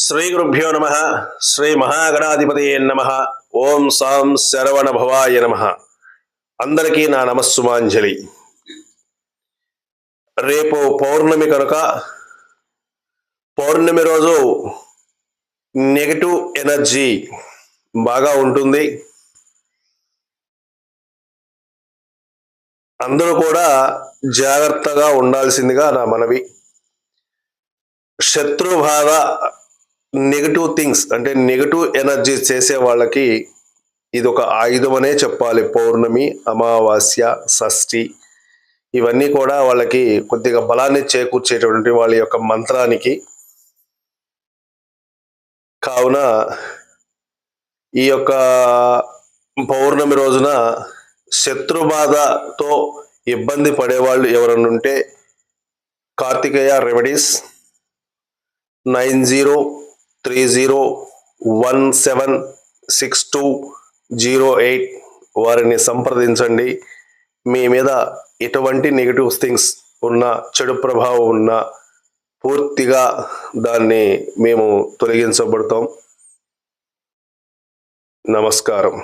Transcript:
శ్రీ గురుభ్యో నమ. శ్రీ మహాగణాధిపతయే నమ. ఓం సాం శరవణ భవాయ నమ. అందరికీ నా నమస్సుమాంజలి. రేపు పౌర్ణమి కనుక పౌర్ణమి రోజు నెగటివ్ ఎనర్జీ బాగా ఉంటుంది. అందరూ కూడా జాగ్రత్తగా ఉండాల్సిందిగా నా మనవి. శత్రుబాధ, నెగటివ్ థింగ్స్ అంటే నెగటివ్ ఎనర్జీ చేసే వాళ్ళకి ఇది ఒక ఆయుధం అనే చెప్పాలి. పౌర్ణమి, అమావాస్య, షష్ఠి ఇవన్నీ కూడా వాళ్ళకి కొద్దిగా బలాన్ని చేకూర్చేటువంటి వాళ్ళ యొక్క మంత్రానికి. కావున ఈ యొక్క పౌర్ణమి రోజున శత్రుబాధతో ఇబ్బంది పడేవాళ్ళు ఎవరన్నా ఉంటే కార్తికేయ రెమెడీస్ 9030176208 వారిని సంప్రదించండి. మీ మీద ఎటువంటి నెగిటివ్ థింగ్స్ ఉన్న, చెడు ప్రభావం ఉన్న పూర్తిగా దాన్ని మేము తొలగించబడతాం. నమస్కారం.